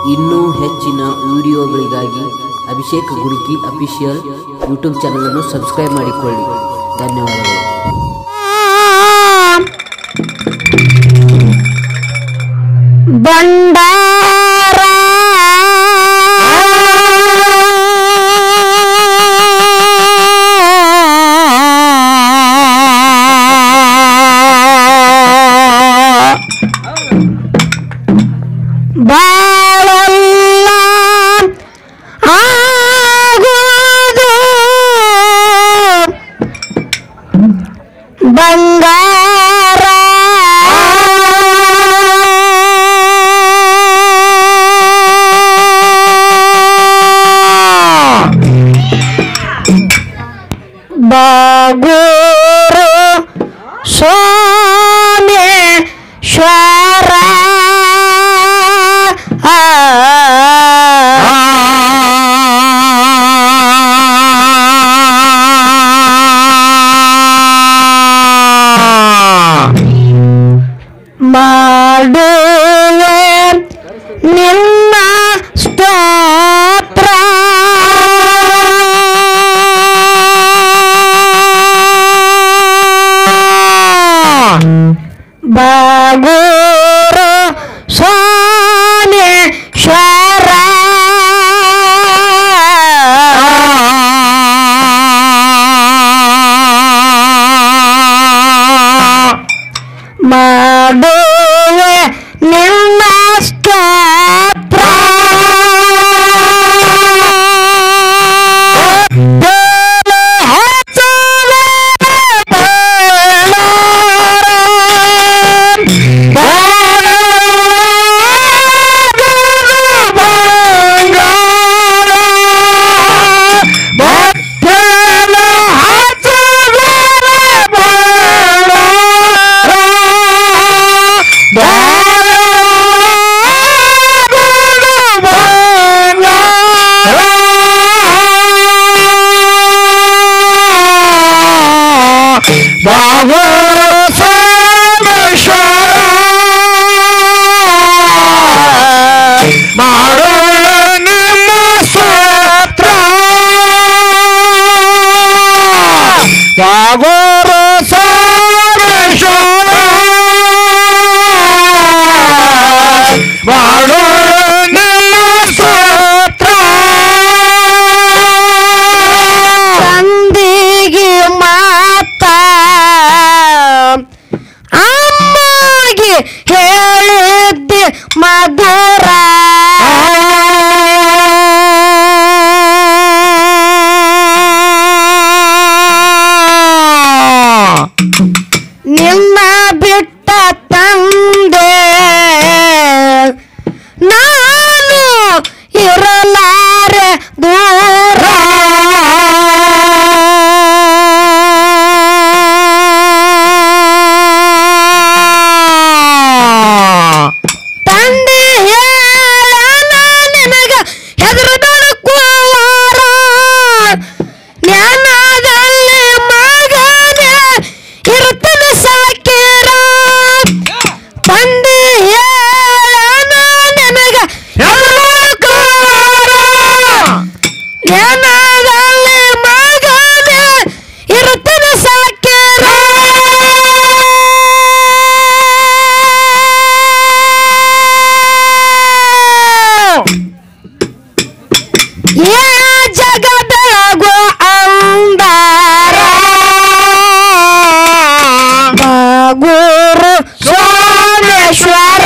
ಇನ್ನೂ ಹೆಚ್ಚಿನ ವಿಡಿಯೋಗಳಿಗಾಗಿ ಅಭಿಷೇಕ್ ಗುರುಕಿ ಅಫಿಷಿಯಲ್ ಯೂಟ್ಯೂಬ್ ಚಾನಲ್ ಅನ್ನು ಸಬ್ಸ್ಕ್ರೈಬ್ ಮಾಡಿಕೊಳ್ಳಿ. ಧನ್ಯವಾದಗಳು. ಬಂಡಾರ ಬಾಳಲ್ಲ ಆಗುವುದು ಬಂಗಾರ ಬಾಗೂರು ಸೋಮೇಶ್ವರ ಮಾಡುವೆ ನಿನ್ನ ಸ್ತೋತ್ರ ಬಾಗೂರು ಸೋಮೇಶ್ವರ ಮಾಡುವೆ ನಿನ್ನ ಸ್ತೋತ್ರ ಬಾಗೂರು ಸೋಮೇಶ್ವರ ಮಾಡುವೆ ನಿನ್ನ ಸ್ತೋತ್ರ ಬಾಗೂರು ಸೋಮೇಶ್ವರ ಮಾಡುವೆ ನಿನ್ನ ಸ್ತೋತ್ರ ತಂದಿಗೆ ಅಮ್ಮಗೆ ಹೇಳಿದ್ದೆ ಮಧುರ ನಿನ್ನ ಬಿಟ್ಟ ತಂದೆ ನಾನು ಇರಲಾರೆ ದೂರ ಜಗದಗೋ ಅಂಬಾರ ಬಾಗೂರು ಸೋಮೇಶ್ವರ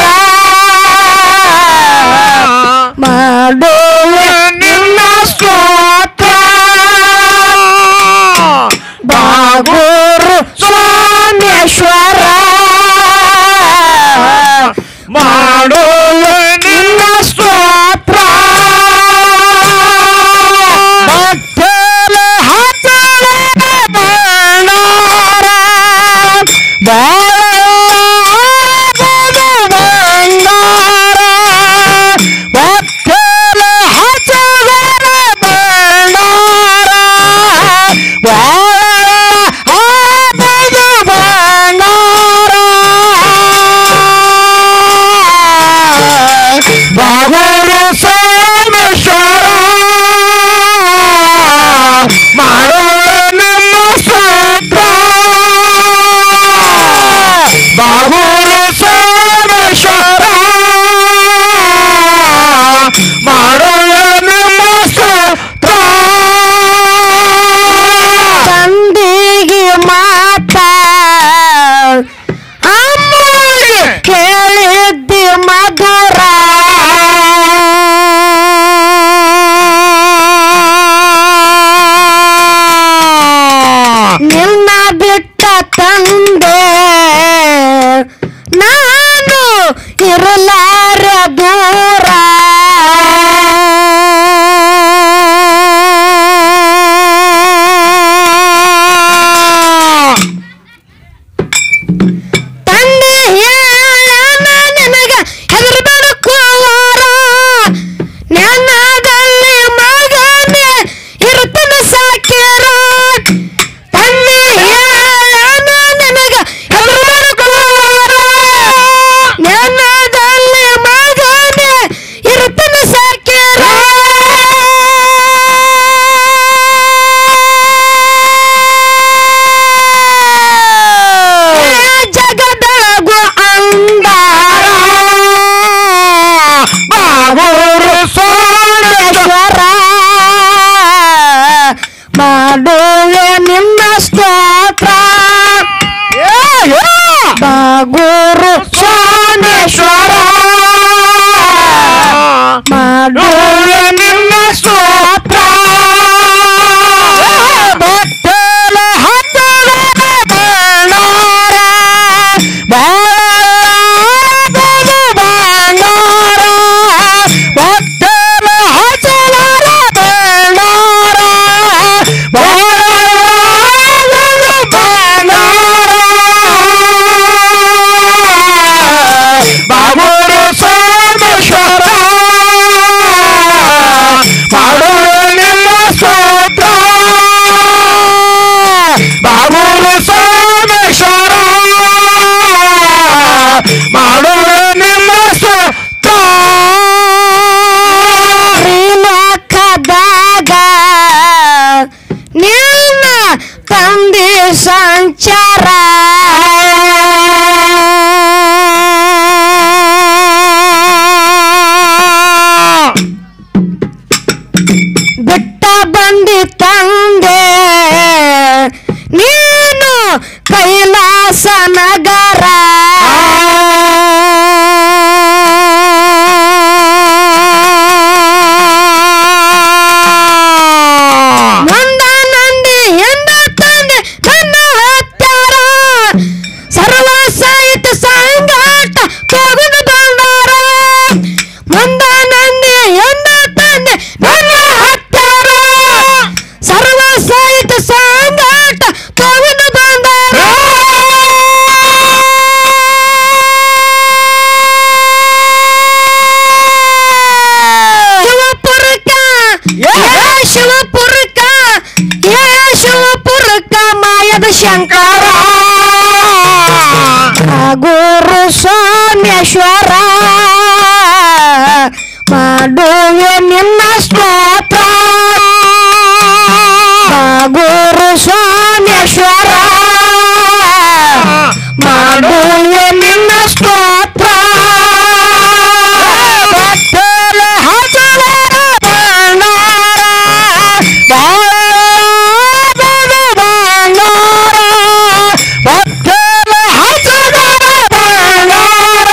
ಮಾಡುವೆ ನಿನ್ನ ಸ್ತೋತ್ರ ಬಾಗೂರು ಸೋಮೇಶ್ವರ ಮಾಡುವೆ ನಿನ್ನ ಸ್ತೋತ್ರ ಬಾಗೂರು ಬಾಗೂರು ಸೋಮೇಶ್ವರ ಮಾಡುವೆ ನಿನ್ನ ಸ್ತೋತ್ರ ಬಾಗೂರು ಸೋಮೇಶ್ವರ ಮಾಡುವೆ ನಿನ್ನ ಸ್ತೋತ್ರ ಭಕ್ತಲ ಹತ್ತಲ ಬಾಣಾರ ಬಾಣಾರ ಭಕ್ತಲ ಹಚ್ಚಲ ಬಾಣಾರ ಬಾಗೂರು ಸೋಮೇಶ್ವರ ಮಾಡುವೆ ನಿನ್ನ ಸ್ತೋತ್ರ ಬಾಗೂರು ಸೋಮೇಶ್ವರ ಮಾಡುವೆ ನಿನ್ನ ಸ್ತೋತ್ರ ಲೋಕದಾಗ ನಿನ್ನ ತಂದೆ ಸಂಚಾರ ಬಿಟ್ಟ ಬಂದಿ ತಂದೆ ನೀನು ಕೈಲಾಸ ನಗರ ನಂದ ನಂದಿ ಎಂದ ತಂದೆ ನನ್ನ ಹತ್ತಾರ ಸರ್ವ ಸಾಹಿತ್ಯ ಸಂಗಾಟ ತಗೊಂಡು ಬಂದಾರ ಮಂದ ನಂದಿ ಎಂದ ತಂದೆ ನನ್ನ ಹತ್ತಾರ ಸರ್ವ ಸಾಹಿತ್ಯ ಸಂಗಾಟ ತಗೊಂಡು ಬಂದಾರ ಶಿವಪುರಕ ಶಿವಪುರಕ ಮಾಯದ ಶಂಕರ ಬಾಗೂರು ಸೋಮೇಶ್ವರ ಮಾಡುವೆ ನಿನ್ನ ಸ್ತೋತ್ರ ಬಾಗೂರು ಸೋಮೇಶ್ವರ ಮಾಡುವೆ ನಿನ್ನ ಸ್ತೋತ್ರ ಭಕ್ತಲ ಹಚ್ಚಲ ಬಾಣಾರ ಬಾಣಾರ ಭಕ್ತಲ ಹಚ್ಚಲ ಬಾಣಾರ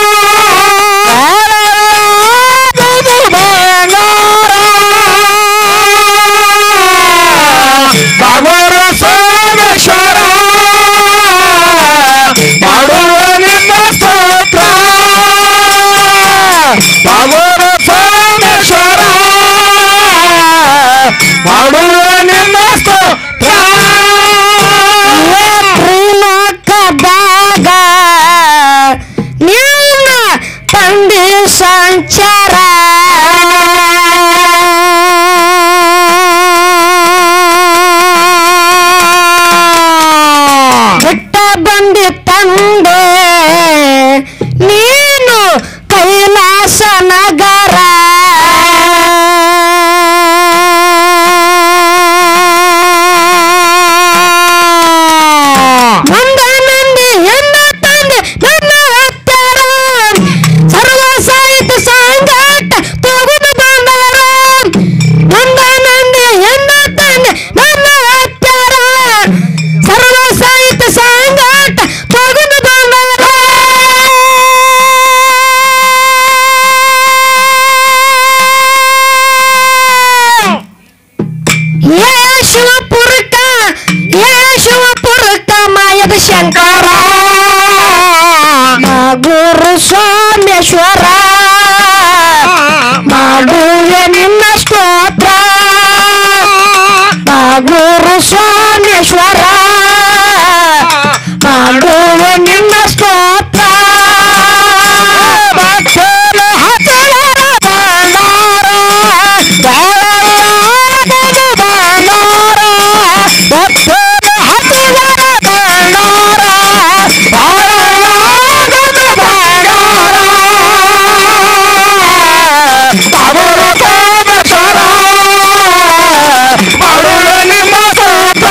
ಬಾಗೂರು ಸೋಮೇಶ್ವರ ಮಾಡುವೆ ನಿನ್ನ ಸ್ತೋತ್ರ ಬಾಗೂರು ಸೋಮೇಶ್ವರ ಮಾಡುವೆ ನಿನ್ನ ಸ್ತೋತ್ರ ಲೋಕದಾಗ ನಿನ್ನ ತಂದೆ ಸಂಚಾರ ಬಿಟ್ಟ ಬಂದಿ ತಂದೆ ನೀನು ಕೈಲಾಸ ನಗರ ಮಂದ ನಂದಿ ಎಂದ ತಂದೆ ನನ್ನ ಹತ್ತಾರ ಸರ್ವ ಸಾಹಿತ್ಯ ಸಂಗಾಟ ತಗೊಂಡು ಬಂದಾರ ಮಂದ ನಂದಿ ಎಂದ ತಂದೆ ನನ್ನ ಹತ್ತಾರ ಸರ್ವ ಸಾಹಿತ್ಯ ಸಂಗಾಟ ತಗೊಂಡು ಬಂದಾರ ಶಿವಪುರಕ ಮಾಯದ ಶಂಕರ ಬಾಗೂರು ಸೋಮೇಶ್ವರ ಮಾಡುವೆ ನಿನ್ನ ಸ್ತೋತ್ರ ಬಾಗೂರು ಸೋಮೇಶ್ವರ ಮಾಡುವೆ ನಿನ್ನ ಸ್ತೋತ್ರ ಭಕ್ತಲ ಹಚ್ಚಲ ಬಾಣಾರ ಬಾಣಾರ ಭಕ್ತಲ ಹಚ್ಚಲ ಬಾಣಾರ ಬಾಗೂರು ಸೋಮೇಶ್ವರ ಮಾಡುವೆ ನಿಮ್ಮ ಸ್ತೋತ್ರ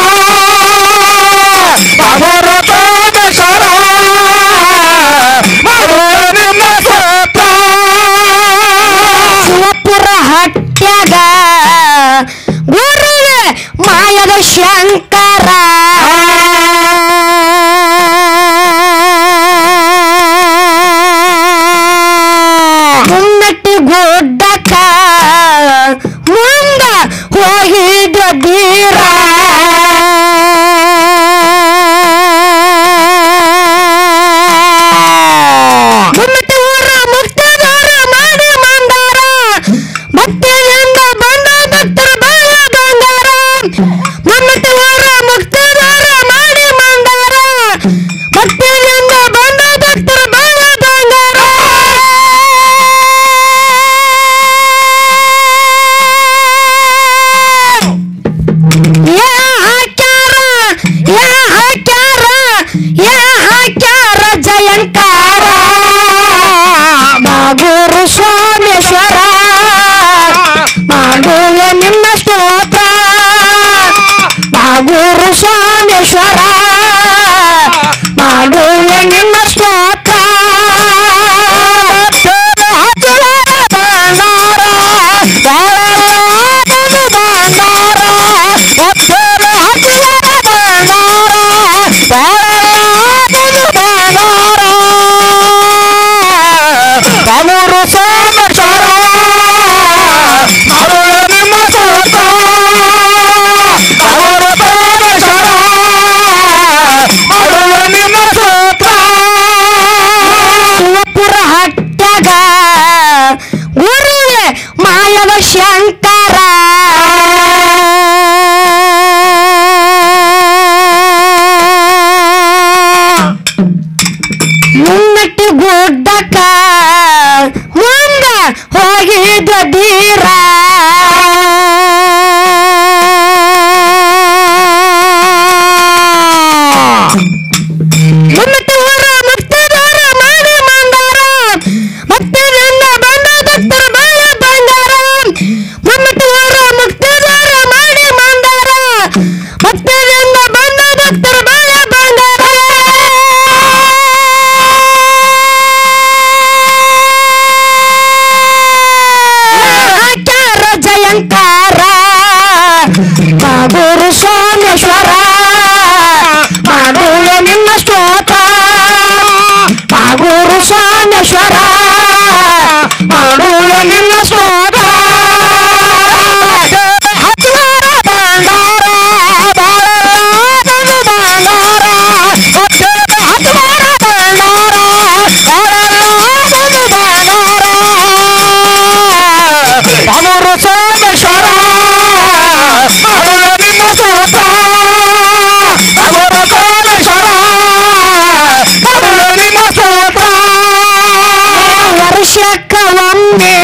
ಶಂಕರ ಮುನ್ನಟ್ಟಿ ಗುಡ್ಡಕ್ಕ ಮುಂದ ಹೋಗಿದ್ದ ಧೀರ ಮುನ್ನಟ್ಟಿ ಊರ ಮುಕ್ತದಾರ ಮಾಡಿ ಮಂದಾರ ಭಕ್ತರಿಂದ ಬಂದ ಭಕ್ತರ ಬಾಳ ಬಂದಾರ ಮುನ್ನಟ್ಟಿ ಊರ ಮುಕ್ತದಾರ ಮಾಡಿ ಮಂದಾರ ಭಕ್ತರಿಂದ ಬಂದ ಭಕ್ತರ ಬಾಳ ಬಂದಾರ ಜಯಂಕಾರ ಗುರು ಸೋಮೇಶ್ವರ ಮಾಡುವ ನಿನ್ನ ಸ್ತೋತ್ರ ಗುರು ಸೋಮೇಶ್ವರ ಮಾಡುವ ನಿನ್ನ ಸ್ತೋತ್ರ ಹತ್ತಿವಾರ ಬಂಡಾರ ಬಾಳಲಾಗದು ಬಂಡಾರ ಹತ್ತಿವಾರ ಬಂಡಾರ ಬಾಳಲಾಗದು ಬಂಡಾರ ಗುರು ಸೋಮೇಶ್ವರ ಮಾಡುವ ನಿನ್ನ ಸ್ತೋತ್ರ ಗುರು ಸೋಮೇಶ್ವರ ಮಾಡುವ ನಿನ್ನ ಸ್ತೋತ್ರ ವರ್ಷಕ್ಕ ಒಮ್ಮೆ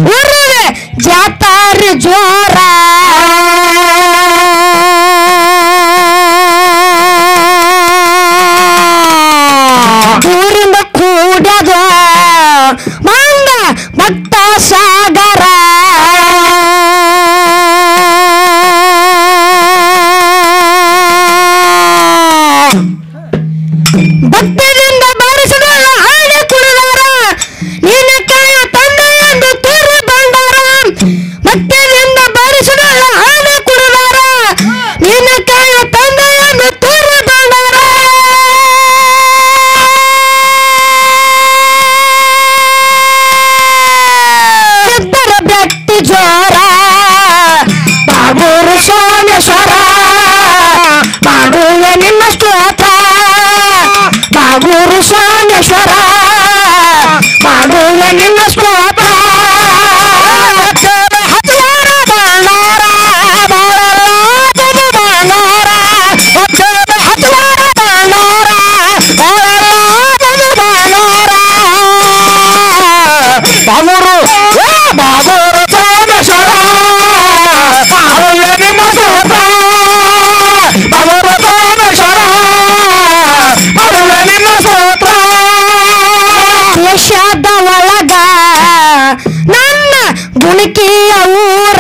ಉರುವೆ ಜಾತಾರಿ ಜೋರ ಊರಿಂದ ಕೂಡ್ಯದ ಮಂದ ಭಕ್ತ ಸಾಗರ ಭಕ್ತರಿಂದ ಬಾರಿಸಿದ ಹಾಡಿ ಕುಡಿದಾರ ನಿನ್ನ ಕೈಯ ತಂದೆ ಎಂದು ತೋರಿ ಬಂದಾರ ಭಕ್ತರಿಂದ ಬಾರಿಸಿದ ಹಾಡಿ ಕುಡಿದಾರ ನಿನ್ನ ಕೈಯ ತಂದೆ ಎಂದು ತೋರಿ ಬಂದಾರ ಸಿದ್ಧರ ಬೆಟ್ಟಿ ಜೋರ ಬಾಗೂರು ಸೋಮೇಶ್ವರ ಮಾಡುವ ನಿನ್ನ ಸ್ತೋತ್ರ ಗುರು ಸೋಮೇಶ್ವರ ಮಾಡುವ ನಿನ್ನ ಸ್ತೋತ್ರ ಹತ್ತಿವಾರ ಬಂಡಾರ ಬಾಳಲಾಗದು ಬಂಡಾರ ಹತ್ತಿವಾರ ಬಂಡಾರ ಬಾಳಲಾಗದು ಬಂಡಾರ ಬಾಗೂರು ಬಾಗೂರು ಸೋಮೇಶ್ವರ ಮಾಡುವ ನಿಮ್ಮ ಸ್ತೋತ್ರ ಬಾಗೂರು ಸೋಮೇಶ್ವರ ಮಾಡುವ ನಿನ್ನ ಸ್ತೋತ್ರ ದೇಶದ ಒಳಗ ನನ್ನ ಗುಣಕಿಯ ಊರ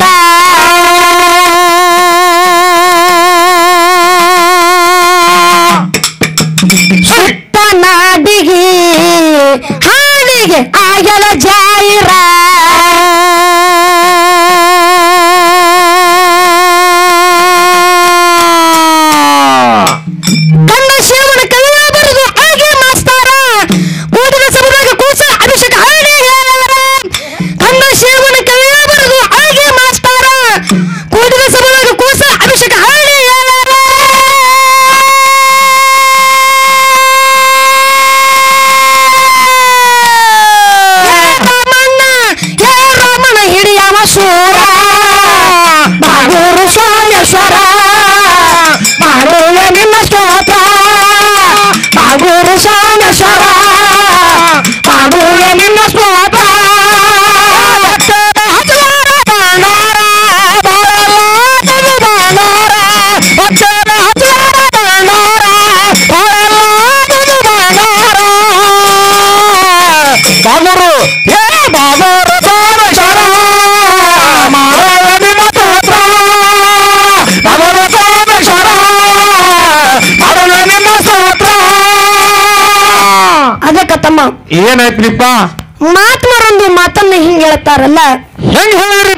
ಸುತ್ತ ನಾಡಿಗೆ ಹಾಡಿಗೆ ಆಗಲ ಜಾಯಿರ ಕನ್ನ ಶಿವನ ಕವಿಯ ಬರೆದು ಹಾಗೆ ಮಾಸ್ತಾರ ಕೂಡಿದ ಸಭೆದಾಗ ಕೂಸ ಅಭಿಷೇಕ ಹಾಡಿ ಹೇಳಾರ ಕನ್ನ ಶಿವನ ಕವಿಯ ಬರೆದು ಹಾಗೆ ಮಾಸ್ತಾರ ಕೂಡಿದ ಸಭೆದಾಗ ಕೂಸ ಅಭಿಷೇಕ ಹಾಡಿ ಹೇಳಾರ ರಾಮಣ್ಣ ಹಿಡಿಯವ ಸೂರ ಬಾಗೂರು ಸೋಮೇಶ್ವರ ಮಾಡುವ ನಿನ್ನ ಸ್ತೋತ್ರ ಬಾಗೂರು ಸೋಮೇಶ್ವರ ಮಾಡುವ ನಿನ್ನ ಸ್ತೋತ್ರ ಹತ್ತಿವಾರ ಬಂಡಾರ ಬಾಳಲಾಗದು ಬಂಡಾರ ಹತ್ತಿವಾರ ಬಂಡಾರ ಬಾಳಲಾಗದು ಬಂಡಾರ ಬಾಗೂರು ಬಾಗೂರು ಸೋಮೇಶ್ವರ ಮಾಡುವ ನಿನ್ನ ಸ್ತೋತ್ರ ಬಾಗೂರು ಸೋಮೇಶ್ವರ ಮಾಡುವ ನಿನ್ನ ಸ್ತೋತ್ರ ಅದಕ್ಕ ತಮ್ಮ ಏನಾಯ್ತ್ರಿಪ್ಪ ಮಾತ್ಮರೊಂದು ಮಾತನ್ನ ಹಿಂಗ್ ಹೇಳ್ತಾರಲ್ಲ ಹೆಂಗ್ ಹೇಳಿರಿ